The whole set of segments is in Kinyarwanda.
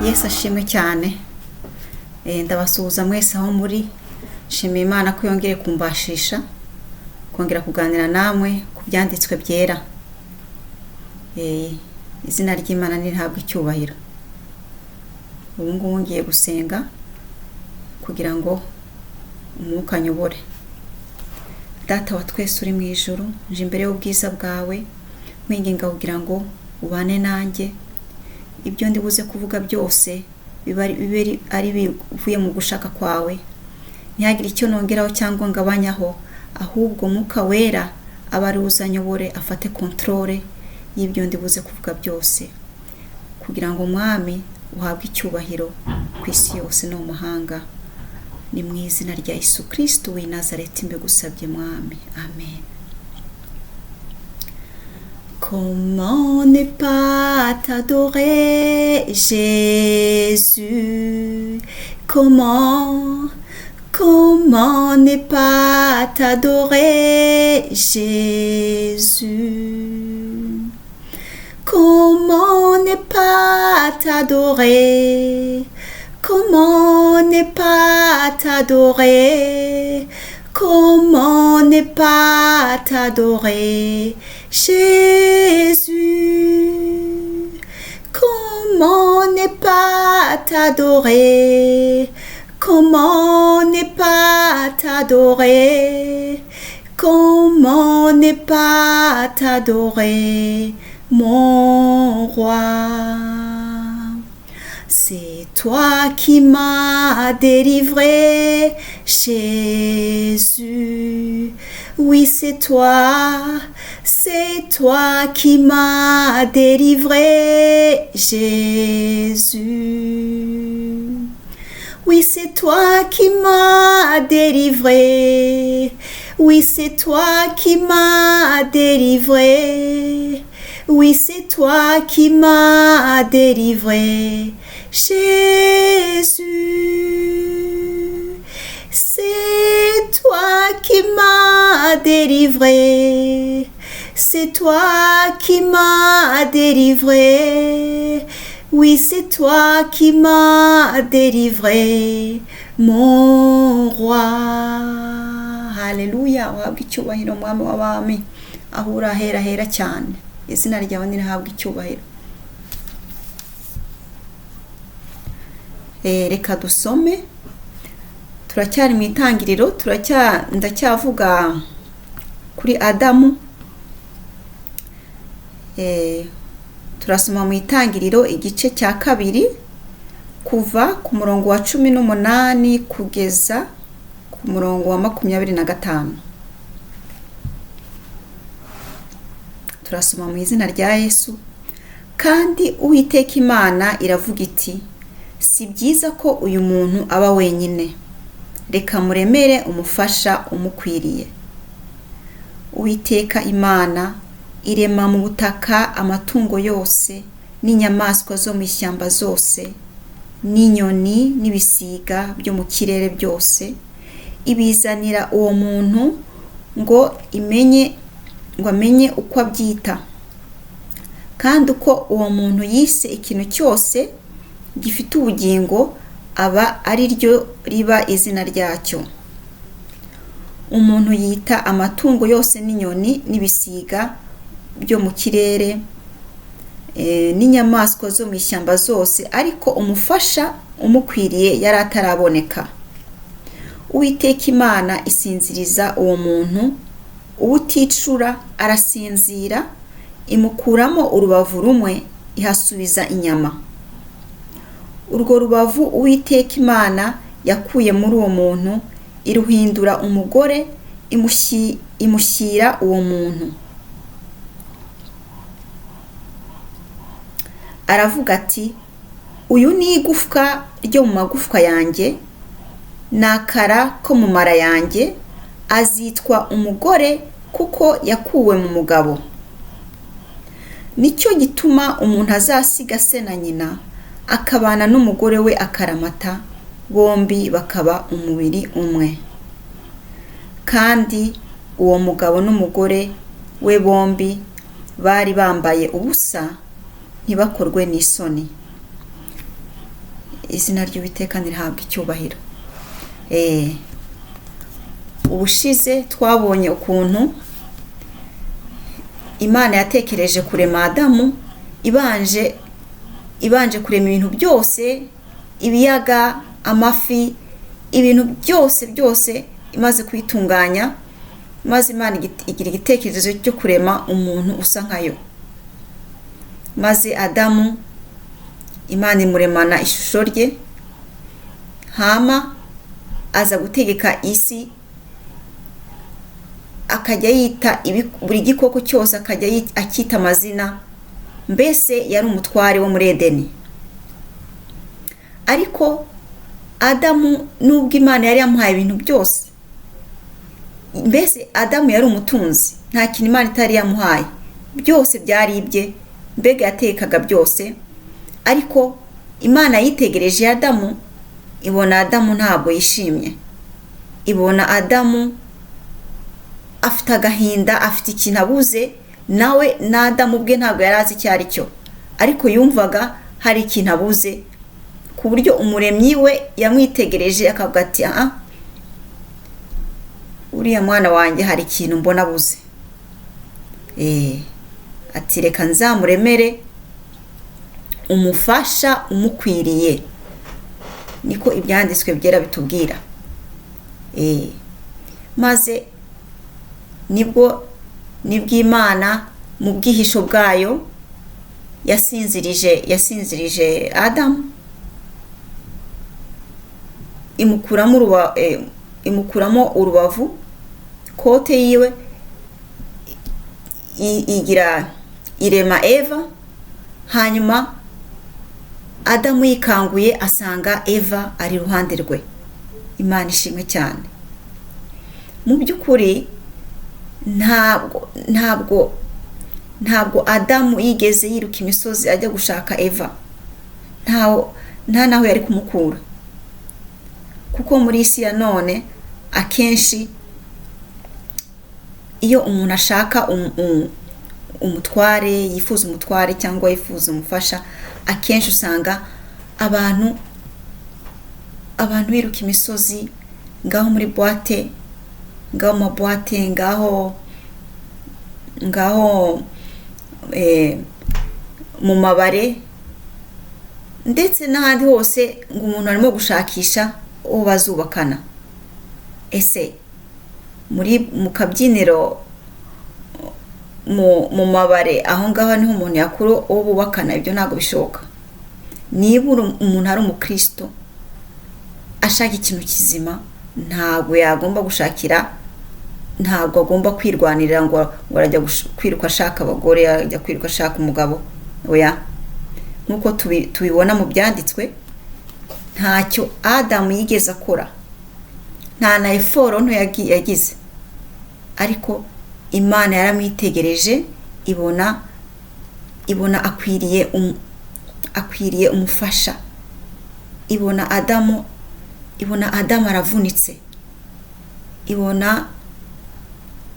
Yesu ashimwe cyane. Ndabasuhuza mwese aho muri. Nshimiye Imana ko yongeye kumbashisha kongera kuganira namwe ku byanditswe byera. Izina ry'Imana nirihabwe icyubahiro. Ubu ngubu ngiye gusenga kugira ngo umwuka anyobore. Data wa twese uri mu ijuru, nje imbere y'ubwiza bwawe nkwinginga kugira ngo ubane nanjye. Ibyo ndibuze kuvuga byose bibe ari bivuye mu gushaka kwawe. Ntihagire icyo nongeraho cyangwa ngabanyaho, ahubwo Mwuka Wera aba ari uzanyobore, afate controle y'ibyo ndibuze kuvuga byose, kugira ngo Mwami uhabwe icyubahiro ku isi yose no mu mahanga. Ni mu izina rya Yesu Kristo w'i Nazareti mbegusabye Mwami, amen. Comment ne pas t'adorer, Jésus? Comment ne pas t'adorer, Jésus? Comment ne pas t'adorer? Comment ne pas t'adorer? Comment ne pas t'adorer, Jésus? Comment ne pas t'adorer? Comment ne pas t'adorer? Comment ne pas t'adorer, mon roi? C'est toi qui m'as délivré, Jésus. Oui, c'est toi qui m'as délivré, Jésus. Oui, c'est toi qui m'as délivré. Oui, c'est toi qui m'as délivré. Oui, c'est toi qui m'as délivré, Jésus. C'est toi qui m'as délivré. C'est toi qui m'as délivré. Oui, c'est toi qui m'as délivré, mon roi. Hallelujah. Wahabwe icyubahiro Mwami w'abami, aho uri ahera hera cyane. Izina ryawe nirihabwe icyubahiro. Reka dusome. Turacyari mu itangiriro, ndacyavuga kuri Adamu. Turasoma mu itangiriro igice cya 2 kuva ku murongo wa 18 kugeza ku murongo wa 25. Turasoma mu izina rya Yesu. Kandi Uwiteka Imana iravuga iti, si byiza ko uyu muntu aba wenyine, reka muremere umufasha umukwiriye. Uwiteka Imana irema mu butaka amatungo yose n'inyamaswa zo mu ishyamba zose n'inyoni n'ibisiga byo mu kirere byose, ibizanira uwo muntu ngo amenye uko abyita. Kandi uko uwo muntu yise ikintu cyose gifite ubugingo aba ari ryo riba izina ryacyo. Umuntu yita amatungo yose n'inyoni n'ibisiga byo mu kirere n'inyamaswa zo mu ishyamba zose, ariko umufasha umukwiriye yari ataraboneka. Uwiteka Imana isinziriza uwo muntu, ubuticura arasinzira, imukuramo urubavu rumwe ihasubiza inyama. Urwo rubavu Uwiteka Imana yakuye muri uwo muntu iruhindura umugore, imushyira uwo muntu. Aravuga ati, uyu ni igufwa ryo mu magufwa yanjye, n'akara ko mu mara yanjye, azitwa umugore kuko yakuwe mu mugabo. Nicyo gituma umuntu azasiga se na nyina, akabana n'umugore we akaramata, bombi bakaba umubiri umwe. Kandi uwo mugabo n'umugore we bombi bari bambaye ubusa, ntibakorwe n'isoni. izina ry'Uwiteka nirihabwa icyubahiro. Ubushize twabonye ukuntu Imana yatekereje kurema Adamu ibanje kurema ibintu byose, ibiyaga, amafi, ibintu byose imaze kwitunganya, maze Imana igira igitekerezo cyo kurema umuntu usa nkayo. Maze Adamu Imana imuremana ishusho rye, hama aza gutegeka isi, akajya yita buri gikoko cyose akajya akita amazina, mbese yari umutware wo muri Edeni. Ariko Adamu nubwo Imana yari yamuhaye ibintu byose, mbese Adamu yari umutunzi, nta kintu Imana itari yamuhaye, byose byari ibye, mbega yatekaga byose. Ariko Imana yitegereje Adamu, ibona Adamu ntabwo yishimye, ibona Adamu afite agahinda, afite ikintu abuze, nawe na Adamu ubwe ntabwo yari azi icyo ari cyo, ariko yumvaga hari ikintu abuze, ku buryo umuremyi we yamwitegereje akavuga ati uriya mwana wanjye hari ikintu mbona abuze. Ati reka nzamuremere umufasha umukwiriye, niko ibyanditswe byera bitubwira. Maze nibwo Imana mu bwihisho bwayo yasinzirije Adamu, imukuramo urubavu, kote yiwe, irema Eva. Hanyuma Adamu yikanguye asanga Eva ari iruhande rwe. Imana ishimwe cyane. Mu by'ukuri ntabwo Adamu yigeze yiruka imisozi ajya gushaka Eva, nta naho yari kumukura, kuko muri isi ya none akenshi iyo umuntu ashaka umutware, yifuza umutware cyangwa yifuza umufasha, akenshi usanga abantu biruka imisozi, ngaho muri boîte, ngaho mu boîte, ngaho mu mabare, ndetse n'ahandi hose ngo umuntu arimo gushakisha uwo bazubakana. Ese mu kabyiniro, mu mabare, aho ngaho niho umuntu yakura uwo bubakana? Ibyo ntabwo bishoboka. Niba umuntu ari umukristo ashaka ikintu kizima, ntabwo yagomba gushakira, ntabwo agomba kwirwanirira ngo arajya kwiruka ashaka abagore, ajya kwiruka ashaka umugabo. Oya, nkuko tubibona mu byanditswe, ntacyo Adamu yigeze akora, nta na effort nto yagize, ariko Imana yaramwitegereje, ibona akwiriye umufasha, ibona Adamu aravunitse, ibona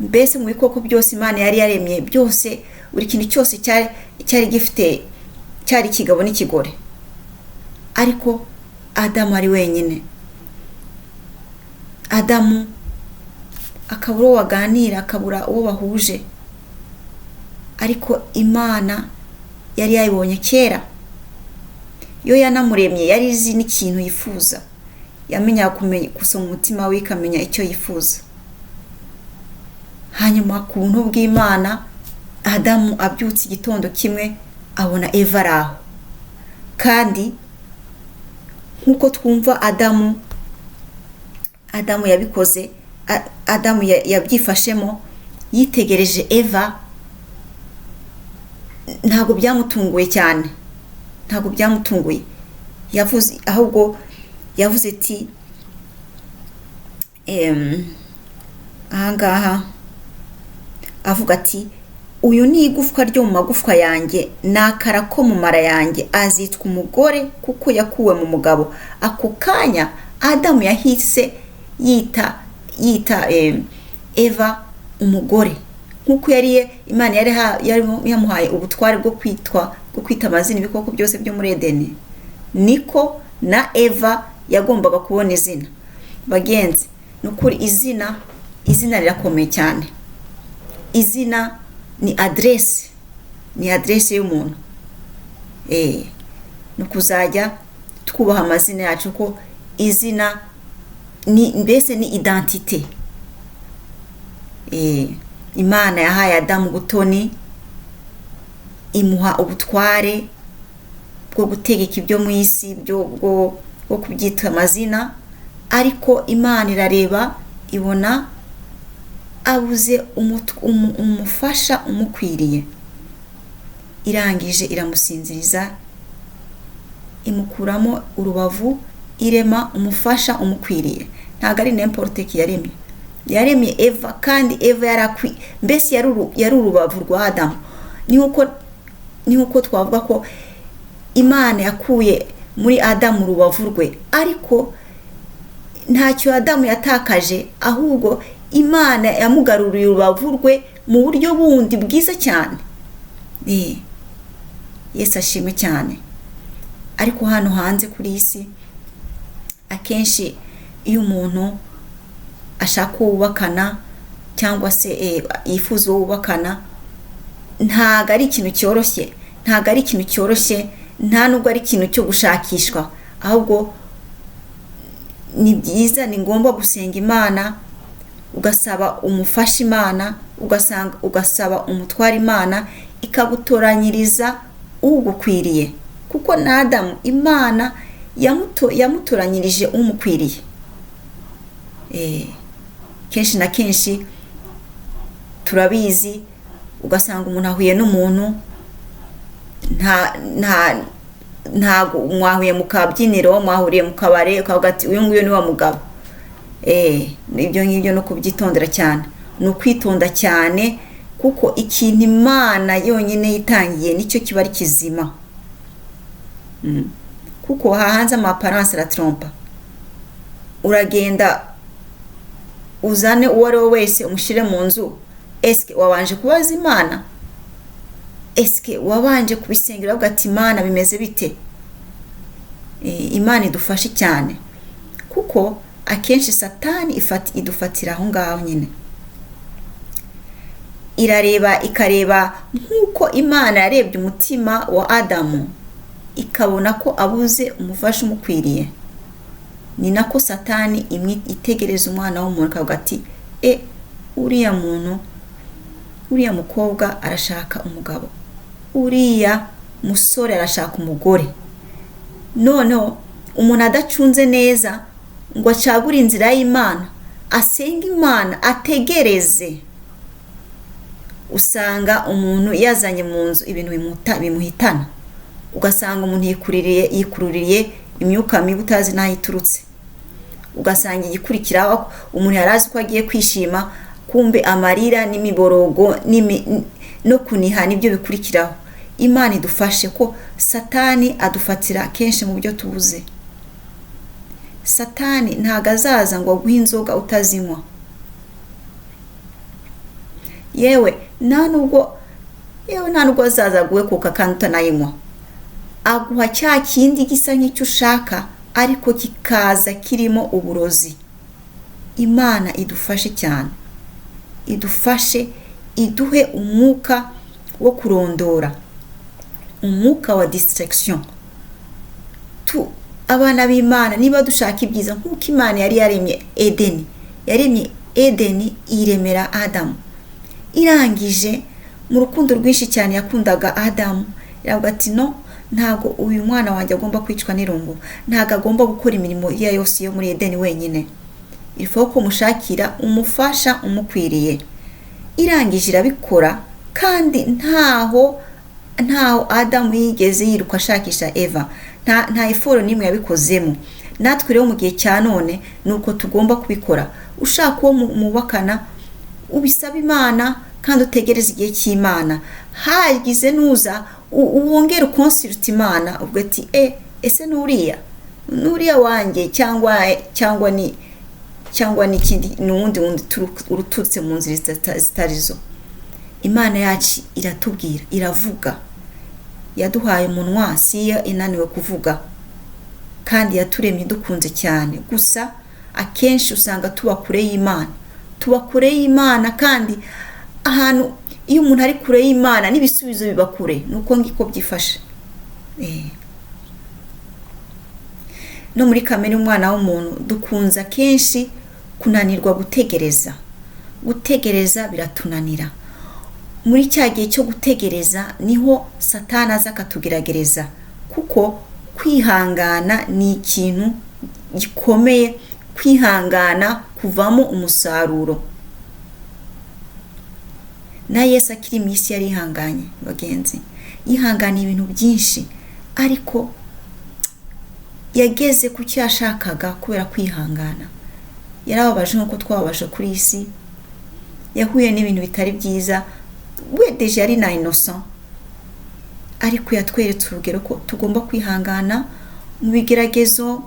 mbese mu bikoko byose Imana yari yaremye byose, buri kintu cyose cyari gifite, cyari ikigabo n'ikigore, ariko Adamu ari wenyine. Adamu akabura uwo baganira, akabura uwo bahuje, ariko Imana yari yayibonye kera. Yo yanamuremye yari izi n'ikintu yifuza, yamenya gusoma umutima we, ikamenya icyo yifuza. Hanyuma ku buntu bw'Imana, Adamu abyutse igitondo kimwe abona Eva araho, kandi nkuko twumva Adamu yabikoze, Adamu yabyifashemo, yitegereje Eva, ntabwo byamutunguye cyane, ntabwo byamutunguye, ahubwo yavuze ati ahangaha avuga ati, uyu ni igufwa ryo mu magufwa yanjye, n'akara ko mu mara yanjye, azitwa umugore kuko yakuwe mu mugabo. Ako kanya Adamu yahise yita Eva umugore, nkuko Imana yari yamuhaye ubutware bwo kwita amazina ibikoko byose byo muri Edeni, niko na Eva yagombaga kubona izina. Bagenzi, nukuri izina rirakomeye cyane. Izina ni adresse y'umuntu. Nukuzajya twubaha amazina yacu ko izina mbese ni identite. Imana yahaye Adamu butoni, imuha ubutware bwo gutegeka ibyo mu isi, bwo kubyita amazina, ariko Imana irareba ibona abuze umufasha umukwiriye. Irangije iramusinziriza, imukuramo urubavu, irema umufasha umukwiriye. Ntago ari n'importe qui yaremye Eva, kandi Eva mbese yari urubavu rwa Adamu. Nihuko twavuga ko Imana yakuye muri Adamu urubavu rwe, ariko ntacyo Adamu yatakaje, ahubwo Imana yamugaruriye urubavu rwe mu buryo bundi bwiza cyane. Yesu ashimwe cyane. Ariko hano hanze kuri isi akenshi iyo umuntu ashaka kubakana cyangwa se yifuza ubakana, ntago ari ikintu cyoroshye, nta nubwo ari ikintu cyo gushakishwa, ahubwo ni byiza, ni ngombwa gusenga Imana, ugasaba umufasha Imana, ugasaba umutwara Imana ikagutoranyiriza ugukwiriye, kuko na Adamu Imana yamutoranyirije umukwiriye. Kenshi na kenshi turabizi, ugasanga umuntu ahuye n'umuntu ntago mwahuye mu kabyiniro, mwahuriye mu kabare, ukavuga ati uyu nguyu ni wa mugabo. Ibyo ngibyo no kubyitondera cyane, ni ukwitonda cyane, kuko ikintu Imana yonyine yitangiye nicyo kiba ari kizima. Kuko hahanze amaparanse la trompa, uragenda uzane uwo ari we wese umushire mu nzu. Eske wabanje kubaza Imana? Eske wabanje kubisengera uvuga ati Imana bimeze bite? Imana idufashe cyane, kuko akenshi Satani idufatira aho ngaho nyine. Ikareba nk'uko Imana yarebye umutima wa Adamu, ikabona ko abuze umufasha umukwiriye. Ni nako Satani itegereza umwana w'umuntu akavuga ati uriya mukobwa arashaka umugabo, uriya musore arashaka umugore. Noneho umuntu adacunze neza ngo acagure inzira y'Imana, asenga Imana, ategereze, usanga umuntu yazanye mu nzu ibintu bimuhitana. Ugasanga umuntu yikururiye imyuka mibi utazi naho iturutse. Ugasanga igikurikiraho umuntu yarazi ko agiye kwishima, kumbe amarira n'imiborogo no kuniha nibyo bikurikiraho. Imana idufashe ko Satani adufatira kenshi mu byo tubuze. Satani ntago azaza ngo aguhe inzoga utazinywa. Yewe nta nubwo azaza aguhe kuka kandi utanayinywa. Aguha cya kindi gisa nk'icyo ushaka, ariko kikaza kirimo uburozi. Imana idufashe cyane, idufashe, iduhe umwuka wo kurondora, umwuka wa distraction. Abana b'Imana niba dushaka ibyiza, nk'uko Imana yari yaremye Edeni iremera Adamu. Irangije mu rukundo rwinshi cyane yakundaga Adamu, iravuga ati no, ntago uyu mwana wanjye agomba kwicwa n'irungu, ntago agomba gukora imirimo iya yose yo muri Edeni wenyine. Ifuko ko mushakira umufasha umukwiriye. Irangije irabikora, kandi ntaho Adamu yigeze yiruka ashakisha Eva. Nta iforo nimwe yabikozemo. Natwe rero mu gihe cya none nuko tugomba kubikora. Ushaka uwo mubakana, ubisaba Imana, kandi utegereza igihe cy'Imana. Hagize nuza uwongera ukonsulta Imana, uvuga ati ese nuriya wanjye cyangwa n'ikindi n'undi urututse mu nzira zitarizo. Imana yacu iratubwira, iravuga. Yaduhaye umunwa, siyo inaniwe kuvuga. kandi yaturemye dukunze cyane. Gusa akenshi usanga tuba kure y'Imana kandi ahantu iyo umuntu ari kure y'Imana n'ibisubizo biba kure. Nuko ngiko byifashe. No muri kamere umwana w'umuntu dukunza kenshi kunanirwa gutegereza biratunanira. Muri cya gihe cyo gutegereza niho Satani aza akatugeragereza, kuko kwihangana ni ikintu gikomeye. Kwihangana kuvamo umusaruro. Na Yesu akiri mu isi yarihanganye bagenzi, yihanganiye ibintu byinshi, ariko yageze ku cyo yashakaga kubera kwihangana. Yarababaje nk'uko twababaje kuri isi, yahuye n'ibintu bitari byiza, we deje yari na innocent, ariko yatweretse urugero ko tugomba kwihangana mu bigeragezo,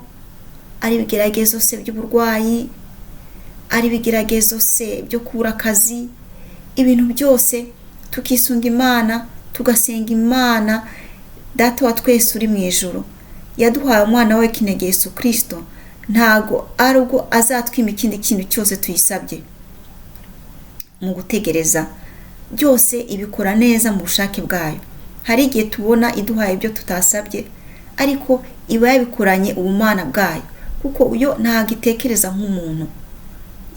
ari ibigeragezo se by'uburwayi, ari ibigeragezo se byo kubura akazi, ibintu byose tukisunga Imana, tugasenga Imana. Data wa twese uri mu ijuru yaduhaye umwana we kinege Yesu Kristo, ntago ari ubwo azatwima ikindi kintu cyose tuyisabye. Mu gutegereza byose ibikora neza mu bushake bwayo. Hari igihe tubona iduhaye ibyo tutasabye, ariko iba yabikoranye ubumana bwayo, kuko yo ntago itekereza nk'umuntu,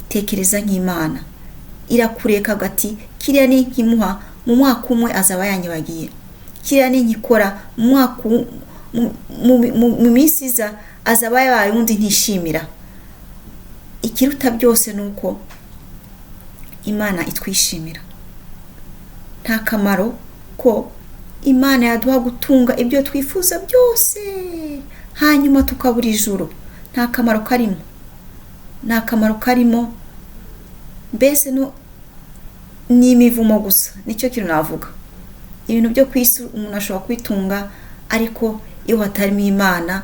itekereza nk'Imana. Irakureka gati kiriya ni nkimuha mu mwaka umwe azaba yanyibagiye, kiriya ni nkikora mu mwaka mu minsi iza azaba yabaye undi ntishimira. Ikiruta byose nuko Imana itwishimira. Nta kamaro ko Imana yaduha gutunga ibyo twifuza byose hanyuma tukabura ijuru. Nta kamaro karimo. Mbese ni imivumo gusa, nicyo kintu navuga. Ibintu byo kwisi umuntu ashobora kwitunga, ariko iyo hatarimo Imana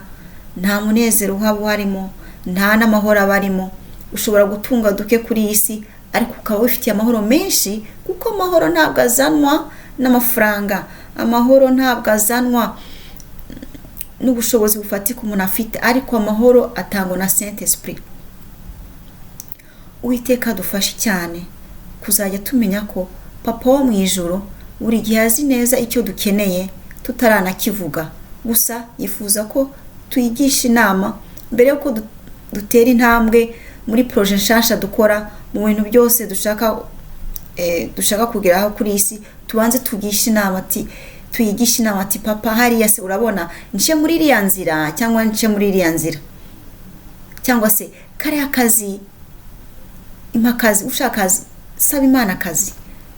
nta munezero uhaba harimo, nta n'amahoro abarimo. Ushobora gutunga duke kuri isi, ariko ukaba wifitiye amahoro menshi, kuko amahoro ntabwo azanwa n'amafaranga, amahoro ntabwo azanwa n'ubushobozi bufatika umuntu afite, ariko amahoro atangwa na Saint Esprit. Uwiteka dufashe cyane kuzajya tumenya ko Papa wo mu ijuru buri gihe azi neza icyo dukeneye tutaranakivuga. Gusa yifuza ko tuyigisha inama mbere yuko dutera intambwe muri projet nshasha dukora, mu bintu byose dushaka kugeraho kuri isi. Tubanze tuyigisha inama ati papa hariya se urabona nce muri iriya nzira, cyangwa nce muri iriya nzira, cyangwa se kariya kazi impakazi ushakazi, saba Imana akazi.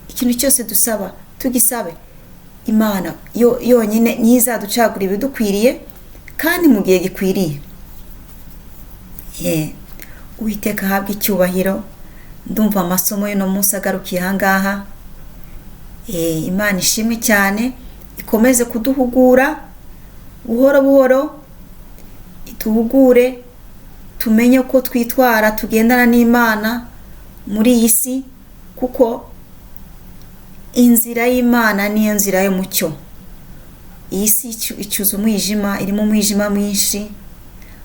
Ikintu cyose dusaba tugisabe Imana yonyine nyizaducagura ibidukwiriye kandi mu gihe gikwiriye. Uwiteka ahabwe icyubahiro. Ndumva amasomo y'uno munsi agarukiye ahangaha. Imana ishimwe cyane, ikomeze kuduhugura buhoro buhoro, ituhugure tumenye ko twitwara tugendana n'Imana muri iyi si, kuko inzira y'Imana niyo nzira y'umucyo. Iyi si icyuza umwijima, irimo umwijima mwinshi,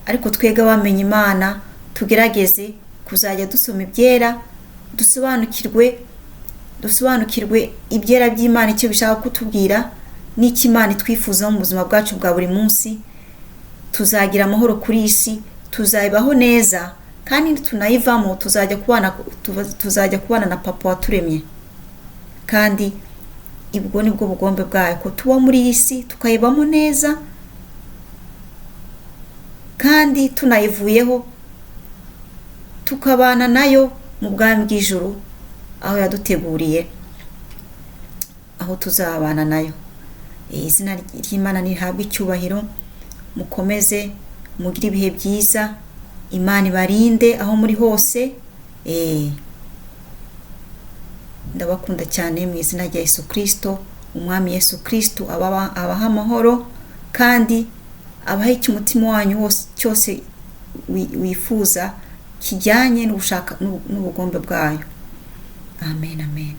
ariko twega bamenye Imana tugerageze kuzajya dusoma ibyera, dusobanukirwe ibyera by'Imana icyo bishaka kutubwira n'icyo Imana itwifuza mu buzima bwacu bwa buri munsi. Tuzagira amahoro kuri isi, tuzayibaho neza, kandi tunayivamo tuzajya kubana na Papa waturemye. Kandi ibwo nibwo bugombe bwayo ko tuba muri iyi si tukayibamo neza, kandi tunayivuyeho tukabana nayo mu bwami bw'ijuru, aho yaduteguriye, aho tuzabana nayo. Izina ry'Imana nihabwe icyubahiro. Mukomeze mugire ibihe byiza. Imana ibarinde aho muri hose. Ndabakunda cyane mu izina rya Yesu Kristo. Umwami Yesu Kristo abaha amahoro, kandi abaha icyo umutima wanyu wose cyose wifuza kijyanye n'ubugombe bwayo. Amen, amen.